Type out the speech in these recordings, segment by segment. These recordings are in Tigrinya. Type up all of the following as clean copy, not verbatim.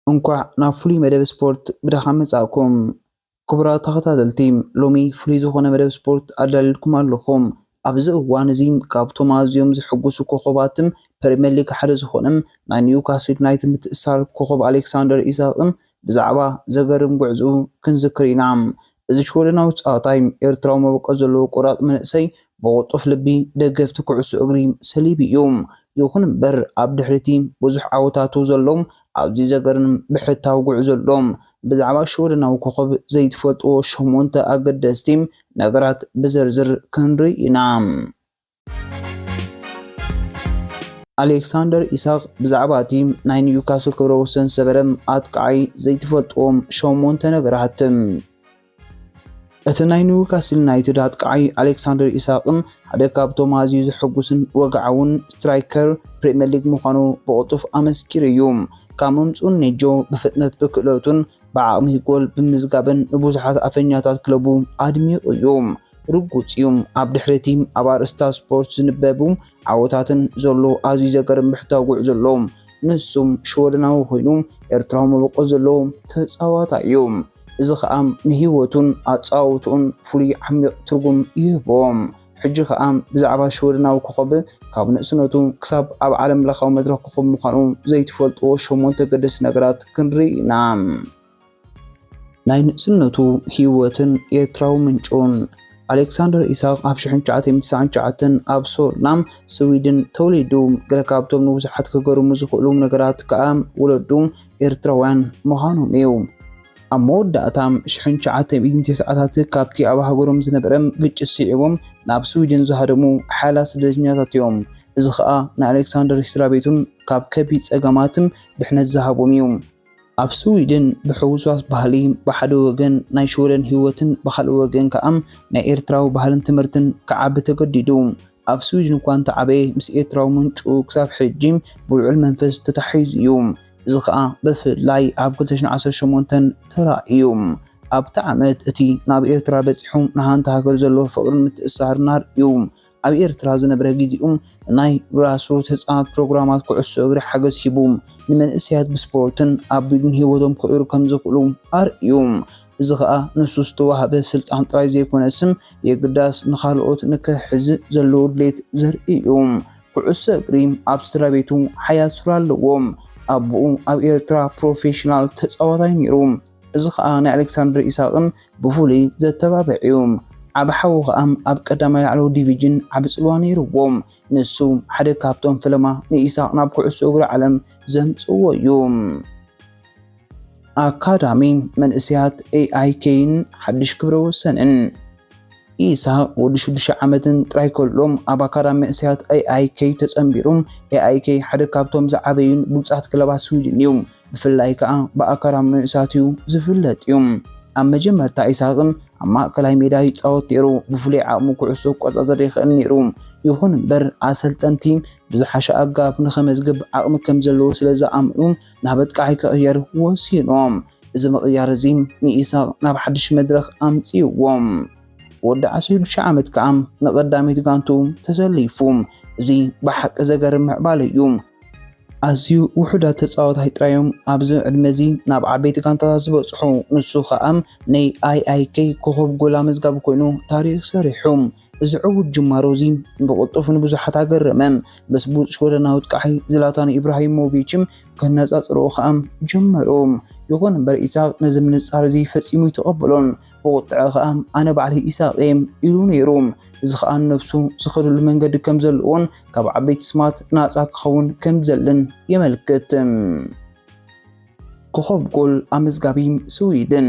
እንኳዕ ናብ ፍሉይ መደብ ስፖርት ብድኻም መጻእኩም ክቡራት ተኸታተልቲ ሎሚ ፍሉይ ዝኾነ መደብ ስፖርት ኣዳልልኩም ኣለኹም። ኣብዚ እዋን እዚ ካብቶም ኣዝዮም ዝሕጉሱ ኮኸባትን ፕሪምየር ሊግ ሓደ ዝኾነም ናይ ኒውካስል ዩናይትድ ምትእስሳር ኮኸብ ኣሌክሳንደር ኢሳቅን ብዛዕባ ዘገርም ጉዕዝኡ ክንዝክር ኢና። እዚ ሽወደናዊ ጸወታይ ኤርትራዊ መበቆል ዘለዎ ቆራጽ መንእሰይ ብቕጡፍ ልቢ ደገፍቲ ኩዕሶ እግሪ ሰሊብ እዮም። ይኹን እምበር ኣብ ድሕሪቲ ብዙሕ ዓወታቱ ዘሎም ኣብዚ ዘገርም ብሕታዊ ጉዕዞ ዘሎም ብዛዕባ ሽወደናዊ ኮኸብ ዘይትፈልጥዎ 8 ኣገደስቲ ነገራት ብዝርዝር ክንርኢ ኢና። ኣሌክሳንደር ኢሳቅ ብዛዕባ እቲ ናይ ኒውካስል ክብረ ወሰን ሰበረም ኣጥቃዓይ ዘይትፈልጥዎም 8 ነገራት። እቲ ናይ ኒውካስል ዩናይትድ ኣጥቃዓይ ኣሌክሳንደር ኢሳቅን ሓደ ካብቶም ኣዝዩ ዝሕጉስን ወግዓውን ስትራይከር ፕሪምየር ሊግ ምዃኑ ብቕጡፍ ኣመስኪሩ እዩ። ካብ ምምፁን ኔጆ ብፍጥነት ብክእለቱን ብዓቕሚ ጎል ብምዝጋብን ንብዙሓት ኣፈኛታት ክለቡ ኣድሚቑ እዩ። ርጉፅ እዩ። ኣብ ድሕሪቲ ኣብ ኣርእስታ ስፖርት ዝንበቡ ዓወታትን ዘሎ ኣዝዩ ዘገርም ብሕታዊ ጉዕዞ ዘሎ ንሱም ሽወደናዊ ኮይኑ ኤርትራዊ መበቆል ዘለዎ ተፃዋታይ እዩ። እዚ ከዓ ንህይወቱን ኣፃውቱን ፍሉይ ዓሚቕ ትርጉም ይህቦም። ሕጂ ከዓ ብዛዕባ ሽወደናዊ ኮኸብ ካብ ንእስነቱ ክሳብ ኣብ ዓለም ለኻዊ መድረኽ ኮኸብ ምዃኑ ዘይትፈልጥዎ 8 ገደስቲ ነገራት ክንርኢ ኢና። ናይ ንእስነቱ ህይወትን ኤርትራዊ ምንጩን ኣሌክሳንደር ኢሳቅ ኣብ 1999 ኣብ ሶልናም ስዊድን ተወሊዱ። ገለ ካብቶም ንብዙሓት ክገርሙ ዝኽእሉ ነገራት ከዓ ወለዱ ኤርትራውያን ምዃኖም እዩ። ኣብ መወዳእታ 1990ታት ካብቲ ኣብ ሃገሮም ዝነበረ ግጭት ስዒቦም ናብ ስዊድን ዝሃደሙ ሓያላ ስደተኛታት እዮም። እዚ ከዓ ንኣሌክሳንደር ስድራቤቱን ካብ ከቢድ ፀገማትን ድሕነት ዝሃቦም እዩ። ኣብ ስዊድን ብሕውስዋስ ባህሊ ብሓደ ወገን ናይ ሽወደን ህይወትን ብኻልእ ወገን ከዓ ናይ ኤርትራዊ ባህልን ትምህርትን ክዓቢ ተገዲዱ። ኣብ ስዊድን እኳ እንተዓበየ ምስ ኤርትራዊ ምንጩ ክሳብ ሕጂ ብልዑል መንፈስ ተታሒዙ እዩ። እዚ ከዓ ብፍላይ ኣብ 2018 ተራእዩ። ኣብቲ ዓመት እቲ ናብ ኤርትራ በፂሑ ንሃንቲ ሃገር ዘለዎ ፍቕርን ምትእስሳርን ኣርእዩ። ኣብ ኤርትራ ዝነበረ ግዚኡ ናይ ግራስሩት ህፃናት ፕሮግራማት ኩዕሶ እግሪ ሓገዝ ሂቡ ንመንእሰያት ብስፖርትን ኣቢሉን ህይወቶም ክቕይሩ ከም ዝኽእሉ ኣርእዩ። እዚ ከዓ ንሱ ዝተዋህበ ስልጣን ጥራይ ዘይኮነስን የግዳስ ንኻልኦት ንክሕዝ ዘለዎ ድሌት ዘርኢ እዩ። ኩዕሶ እግሪ ኣብ ስድራቤቱ ሓያል ሱራ ኣለዎም። ኣቦኡ ኣብ ኤርትራ ፕሮፌሽናል ተፃዋታይ ነይሩ። እዚ ከዓ ናይ ኣሌክሳንደር ኢሳቅን ብፍሉይ ዘተባብዕ እዩ። ዓብ ሓዉ ከዓ ኣብ ቀዳማይ ላዕለዋይ ዲቪጅን ዓብ ፅልዋ ነይርዎም። ንሱ ሓደ ካብቶም ፈለማ ንኢሳቅ ናብ ኩዕሶ እግሪ ዓለም ዘምፅዎ እዩ። ኣካዳሚ መንእሰያት AIKን ሓድሽ ክብረ ወሰንን ኢሳቅ ወዲ 6 ዓመትን ጥራይ ከሎም ኣብ ኣካዳሚ መንእሰያት AIK ተፀምቢሩ። AIK ሓደ ካብቶም ዝዓበዩን ብሉፃት ክለባት ስዊድን እዩ። ብፍላይ ከዓ ብኣካዳሚ መንእሰያት እዩ ዝፍለጥ እዩ። ኣብ መጀመርታ ኢሳቅን ኣብ ማእከላይ ሜዳ ይፃወት ነይሩ። ብፍሉይ ዓቕሙ ኩዕሶ ክቆፃፀር ይኽእል ነይሩ። ይኹን እምበር ኣሰልጠንቲ ብዝሓሸ ኣጋብ ንኸመዝግብ ዓቕሚ ከም ዘለዎ ስለዝኣምኑ ናብ ኣጥቃዓይ ክቕየር ወሲኖም። እዚ ምቕያር እዚ ንኢሳቅ ናብ ሓድሽ መድረኽ ኣምፂዎም። ወዲ 16 ዓመት ከዓ ንቐዳሚት ጋንቱ ተሰሊፉ። እዚ ብሓቂ ዘገርም ምዕባለ እዩ። ኣዝዩ ውሑዳት ተፃዋታይ ጥራዮም ኣብዚ ዕድመ እዚ ናብ ዓበይቲ ጋንታታት ዝበፅሑ። ንሱ ከዓ ናይ AIK ኮኸብ ጎል ኣመዝጋቢ ኮይኑ ታሪክ ሰሪሑ። እዚ ዕዉት ጅማሮ እዚ ብቕጡፍ ንብዙሓት ኣገረመ። ምስ ብሉፅ ሽወደናዊ ኣጥቃዓይ ዝላታን ኢብራሂሞቪችን ከነፃፅርዎ ከዓ ጀመሩ። ይኹን እምበር ኢሳቅ ነዚ ምንፃር እዚ ፈፂሙ ይተቐበሎን። ብቁጥዐ ከዓ ኣነ ባዕሊ ኢሳቅ ኢሉ ነይሩ። እዚ ከዓ ነብሱ ዝኸደሉ መንገዲ ከም ዘለዎን ካብ ዓበይቲ ስማት ናፃ ክኸውን ከም ዘለን የመልክት። ኮኸብ ጎል ኣመዝጋቢ ስዊድን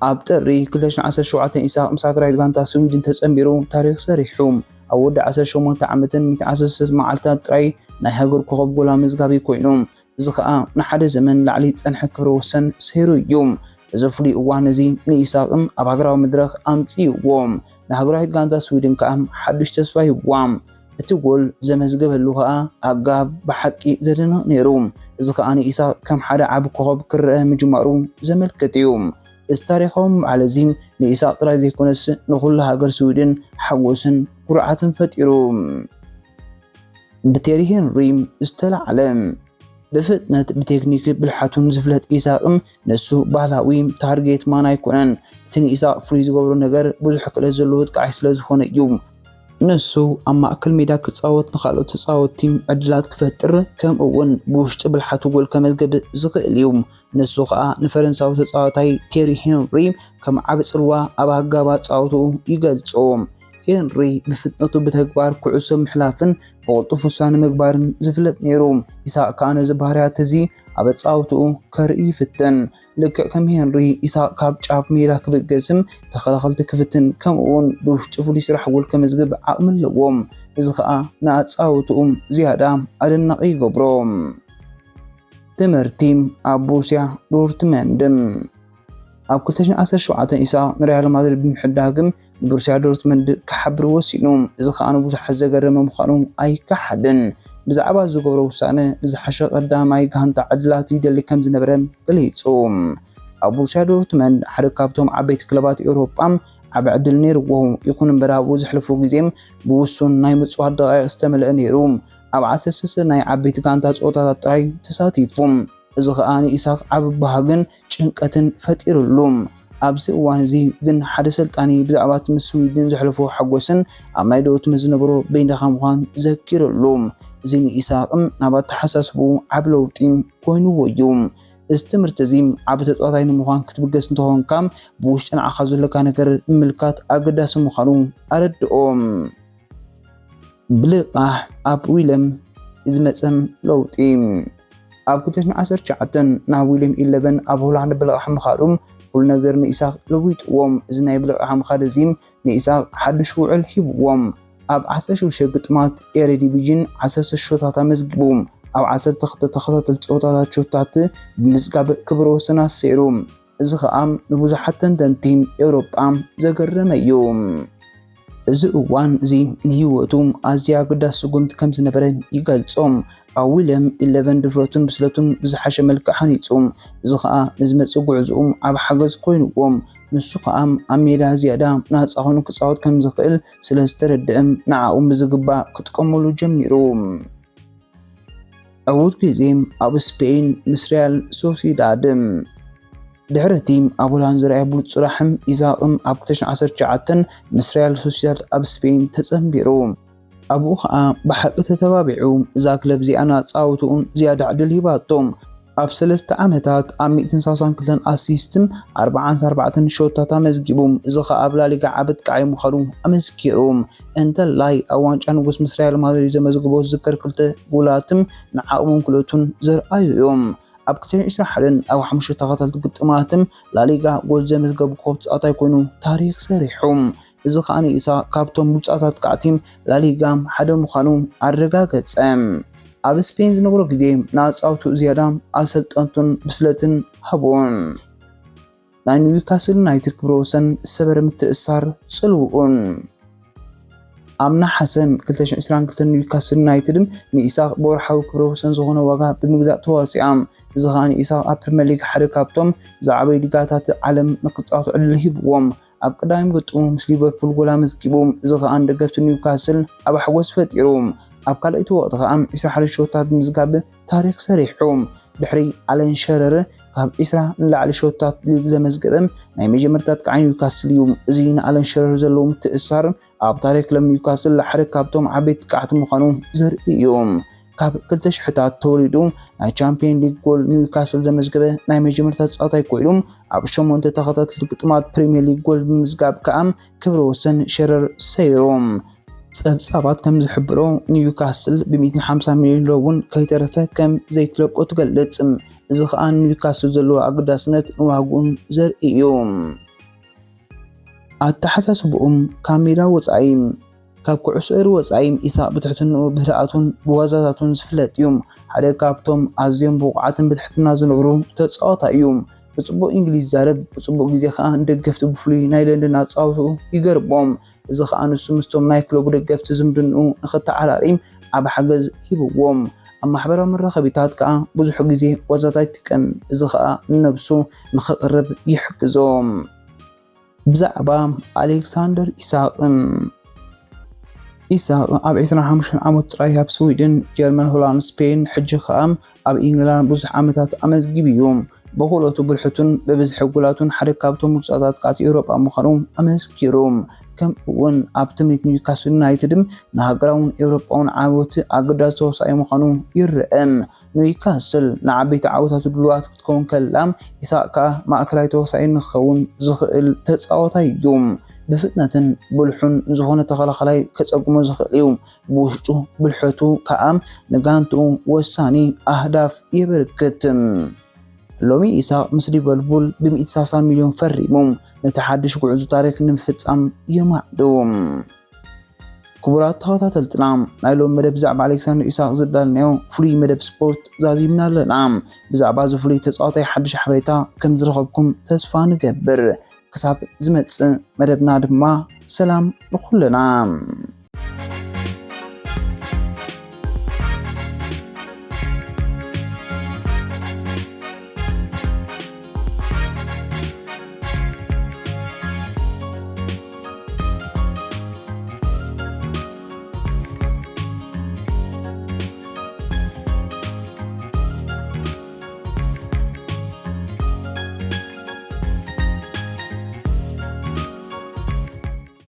ኣብ ጥሪ 2017 ኢሳቅ ምስ ሃገራዊት ጋንታ ስዊድን ተፀምቢሩ ታሪክ ሰሪሑ። ኣብ ወዲ 18 ዓመትን 113 መዓልታት ጥራይ ናይ ሃገር ኮኸብ ጎል ኣመዝጋቢ ኮይኑ እዚ ከዓ ንሓደ ዘመን ላዕሊ ፀንሐ ክብረ ወሰን ሰይሩ እዩ። እዚ ፍሉይ እዋን እዚ ንኢሳቅም ኣብ ሃገራዊ መድረኽ ኣምፂዎም። ንሃገራዊት ጋንታ ስዊድን ከዓ ሓዱሽ ተስፋ ሂብዋ። እቲ ጎል ዘመዝገበሉ ከዓ ኣጋብ ብሓቂ ዘደንቕ ነይሩ። እዚ ከዓ ንኢሳቅ ከም ሓደ ዓቢ ኮኸብ ክረአ ምጅማሩ ዘመልክት እዩ። እዚ ታሪኻዊ በዓል እዚ ንኢሳቅ ጥራይ ዘይኮነስ ንኩሉ ሃገር ስዊድን ሓጎስን ኩርዓትን ፈጢሩ። ብቴሪ ሄንሪ ዝተላዕለ بفتنة بتكنيك بالحاتون زفلت إساقم نسو ባህላዊ ታርጌት ማን አይኮነን እቲ ኢሳቅ ፍሪዝ ገብሮ ነገር ብዙሕ ክለ ዘለዎት ቃይ ስለ ዝኾነ እዩ ነሱ ኣብ ማእከል ሜዳ ክጻወት ንኻልኦት ተጻወት ቲም ዕድላት ክፈጥር ከም እውን ብውሽጢ ብልሓቱ ጎል ከመዝገብ ዝኽእል እዩ ነሱ ከዓ ንፈረንሳዊ ተጻዋታይ ቴሪ ሄንሪ ከም ዓብ ጽልዋ ኣብ ኣጋባ ጻወቱ ይገልጾ ሄንሪ ብፍጥነቱ በተግባር ኩዕሶ ምሕላፍን ብቕልጡፍ ውሳነ ምግባርን ዝፍለጥ ነይሩ ኢሳቅ ከዓ ነዚ ባህርያት እዚ ኣብ ጻወቱ ከርኢ ይፍተን ልክዕ ከም ሄንሪ ኢሳቅ ካብ ጫፍ ሜዳ ክብገስም ተኸላኸልቲ ክፍትን ከምኡውን ብውሽጢ ፍሉይ ስራሕ ጎል ከመዝግብ ዓቕሚ ኣለዎም እዚ ከዓ ንኣጻወቱ ዝያዳ ኣደናቂ ይገብሮ ትምህርቲ ኣብ ቦሩስያ ዶርትመንድ ኣብ 2017 ኢሳቅ ንሪያል ማድሪድ ብምሕዳግም ቦሩስያ ዶርትመንድ ክሓብር ወሲኑ እዚ ከዓ ንብዙሓት ዘገረመ ምዃኑ ኣይከሓድን ብዛዕባ ዝገብሮ ውሳነ ዝሓሸ ቀዳማይ ጋንታ ዕድላት ይደሊ ከም ዝነበረ ገሊጹ ኣብ ቦሩስያ ዶርትመንድ ሓደ ካብቶም ዓበይቲ ክለባት ኤውሮጳ ዓብ ዕድል ነይርዎ ይኹን እምበር ኣብ ዝሕለፉ ግዜም ብውሱን ናይ ምጽዋት ደቂቕ ዝተመልአ ነይሩ ኣብ 13 ናይ ዓበይቲ ጋንታ ጾታታት ጥራይ ተሳቲፉ እዚ ከዓ ንኢሳቅ ዓብ ባህግን ጭንቀትን ፈጢሩሉ ኣብዚ እዋን እዚ ግን ሓደ ሰልጣኒ ብዛዕባ ትምስዊድን ዘሕለፉ ሓጎስን ኣብ ናይ ዶርትመንድ ዝነበሮ በይንደኻ ምዃን ዘኪሩሉ እዚ ንኢሳቅም ናብ ኣተሓሳስቡ ዓብ ለውጢ ኮይኑዎ እዩ እዚ ትምህርቲ እዚ ዓብ ተጻዋታይ ንምዃን ክትብገስ እንተኾንካ ብውሽጢ ንዓኻ ዘለካ ነገር ምምልካት ኣገዳሲ ምዃኑ ኣረድኦም ብልቃሕ ኣብ ዊልያም ዝመፀም ለውጢ ኣብ 2019 ናብ ዊልያም 11 ኣብ ሆላንድ ብልቃሕ ምኻዶም ኩሉ ነገር ንኢሳቅ ለዊጥዎም እዚ ናይ ብልቃሕ ምኻድ እዚ ንኢሳቅ ሓድሽ ውዕል ሂብዎም ኣብ 16 ግጥማት ኤሬዲቪዥን 10 ሾታት ኣመዝጊቡ ኣብ 12 ተኸታተልቲ ጾታታት ሾታት ብምዝጋብ ክብረ ወሰን ኣሰይሩ እዚ ከዓ ንብዙሓት ተንተንቲ ኤውሮጳ ዘገረመ እዩ እዚ እዋን እዚ ንህይወቱ ኣዝያ ኣገዳሲ ስጉምቲ ከም ዝነበረ ይገልጾም ኣብ ዊልያም 11 ድፍረቱን ብስለቱን ብዝሓሸ መልክዕ ሃኒጹ እዚ ከዓ ንዝመጽእ ጉዕዞኡ ኣብ ሓገዝ ኮይኑዎም ንሱ ከዓ ኣብ ሜዳ ዝያዳ ናጻ ኮይኑ ክጻወት ከም ዝኽእል ስለ ዝተረድአም ንዓኡ ብዝግባእ ክጥቀመሉ ጀሚሩ ዕዉት ግዜ ኣብ ስፔን ምስ ሪያል ሶሲዳድ ድሕሪ ቲም ኣብ ሆላንድ ዝረኣየ ብሉፅ ጽራሕም ኢሳቅም ኣብ 2019 ምስ ሪያል ሶሲዳድ ኣብ ስፔን ተጸንቢሩ ኣብኡ ከዓ ብሓቂ ተተባቢዑ እዛ ክለብ እዚኣ ናጻወቱኡን ዝያዳ ዕድል ሂባቶም ኣብ 3 ዓመታት ኣብ 162 ኣሲስትን 44 ሾታት ኣመዝጊቡ እዚ ከዓ ኣብ ላሊጋ ዓበት ቃይ ምዃኑ ኣመስኪሩ እንተላይ ኣብ ዋንጫ ንጉስ ምስ ሪያል ማድሪድ ዘመዝግቦ ዝከር ክልተ ጎላትም ንዓቕሙን ክእለቱን ዘርኣዩ እዮም ኣብ 2021 ኣብ 5 ተኸታተልቲ ግጥማትም ላሊጋ ጎል ዘመዝገቡ ኮብ ተጻዋታይ ኮይኑ ታሪክ ሰሪሑ እዚ ከዓ ንኢሳቅ ካብቶም ብሉጻታት ቃዕቲም ላሊጋ ሓደ ምዃኑ ኣረጋገጸ ኣብ ስፔን ዝነበሮ ግዜ ናጻውቱ ዝያዳ ኣሰልጠንቱን ብስለትን ሃቦን ናይ ኒውካስል ዩናይትድ ክብረ ወሰን ሰበረ ምትእሳር ጽልውኡን ኣብ ናሓሰ 2022 ኒውካስል ዩናይትድ ንኢሳቅ በወርሓዊ ክብረ ወሰን ዝኾነ ዋጋ ብምግዛእ ተዋሲዖም እዚ ከዓ ንኢሳቅ ኣብ ፕሪምየር ሊግ ሓደ ካብቶም ዝዓበዩ ሊጋታት ዓለም ንክጻወቱ ዕድል ሂብዎም ኣብ ቀዳሚ ገጥሙ ምስ ሊቨርፑል ጎል ኣመዝጊቡ እዚ ከዓ ደገፍቲ ኒውካስል ኣብ ሓጎስ ፈጢሩ ኣብ ካልኣይቲ ወቕቲ ከዓ 21 ሾታት ብምዝጋብ ታሪክ ሰሪሑ ድሕሪ ኣለን ሸረር ካብ 20 ንላዕሊ ሾታት ሊግ ዘመዝገበ ናይ መጀመርታት ቃዕ ኒውካስል እዩ እዚ ንኣለን ሸረር ዘለዎ ምትእሳር ኣብ ታሪክ ክለብ ኒውካስል ሓደ ካብቶም ዓበይቲ ቃዕቲ ምዃኑ ዘርኢ እዩ ካብ 2000ታት ተወሊዱ ናይ ቻምፒየን ሊግ ጎል ኒውካስል ዘመዝገበ ናይ መጀመርታት ጻወታይ ኮይኑ ኣብ 8 ተኸታተልቲ ግጥማት ፕሪምየር ሊግ ጎል ብምዝጋብ ከዓ ክብረ ወሰን ሸረር ሰይሮም ጸብጻባት ከም ዝሕብሮ ኒውካስል ብ150 ሚልዮን ዩሮን ከይተረፈ ከም ዘይትለቆ ትገልጽ እዚ ከዓ ኒውካስል ዘለዎ ኣገዳስነት ንዋግኡን ዘርኢ እዩ ኣተሓሳስብኦም ካብ ሜዳ ወጻኢ ካብ ኩዕሶ እግሪ ወጻኢ ኢሳቅ ብትሕትንኡ ብህድኣቱን ብዋዛታቱን ዝፍለጥ እዩ ሓደ ካብቶም ኣዝዮም ብቑዓትን ብትሕትና ዝነብሩ ተጻዋታይ እዩ ብጽቡቕ እንግሊዝ ዛረብ ብጽቡቕ ግዜ ከዓ ደገፍቲ ብፍሉይ ናይ ለንደን ኣጻውቱ ይገርቦም እዚ ከዓ ንሱ ምስቶም ናይ ክለቡ ደገፍቲ ዝምድንኡ ንኽተዓራሪም ዓብ ሓገዝ ሂብዎም ኣብ ማሕበራዊ መራኸቢታት ከዓ ብዙሕ ግዜ ዋዛታት ይጥቀም እዚ ከዓ ንነብሱ ንኽቕርብ ይሕግዞም ብዛዕባ ኣሌክሳንደር ኢሳቅ ኢሳቅ ኣብ 25 ዓመት ጥራይ ኣብ ስዊድን፣ ጀርመን፣ ሆላንድ፣ ስፔን ሕጂ ከዓ ኣብ ኢንግላንድ ብዙሕ ዓመታት ኣመዝጊቡ እዩ። ብክእለቱ ብልሕቱን ብብዝሒ ጎላቱን ሓደ ካብቶም ውፃታት ቃት ኤውሮጳ ምዃኑ ኣመስኪሩ ከምኡውን ኣብ ትምኒት ኒውካስል ዩናይትድ ንሃገራውን ኤውሮጳውን ዓወት ኣገዳሲ ተወሳኢ ምዃኑ ይርአ። ኒውካስል ንዓበይቲ ዓወታት ድሉዋት ክትከውን ከላ ኢሳቅ ከዓ ማእከላይ ተወሳኢ ንኽኸውን ዝኽእል ተፃዋታይ እዩ። ብፍጥነትን ብልሑን ዝኾነ ተኸላኻላይ ከፀጉሞ ዝኽእል እዩ። ብውሽጡ ብልሕቱ ከዓ ንጋንቱ ወሳኒ ኣህዳፍ የበርክት። ሎሚ ኢሳቅ ምስ ሊቨርፑል ብ160 ሚልዮን ፈሪሙ ነቲ ሓድሽ ጉዕዞ ታሪክ ንምፍጻም የማዕዱ። ክቡራት ተኸታተልትና ናይ ሎሚ መደብ ብዛዕባ ኣሌክሳንደር ኢሳቅ ዝዳልናዮ ፍሉይ መደብ ስፖርት ዛዚምና ኣለና። ብዛዕባ እዚ ፍሉይ ተፃዋታይ ሓድሽ ሓበሬታ ከም ዝረኸብኩም ተስፋ ንገብር። ክሳብ ዝመጽእ መደብና ድማ ሰላም ንኹለና።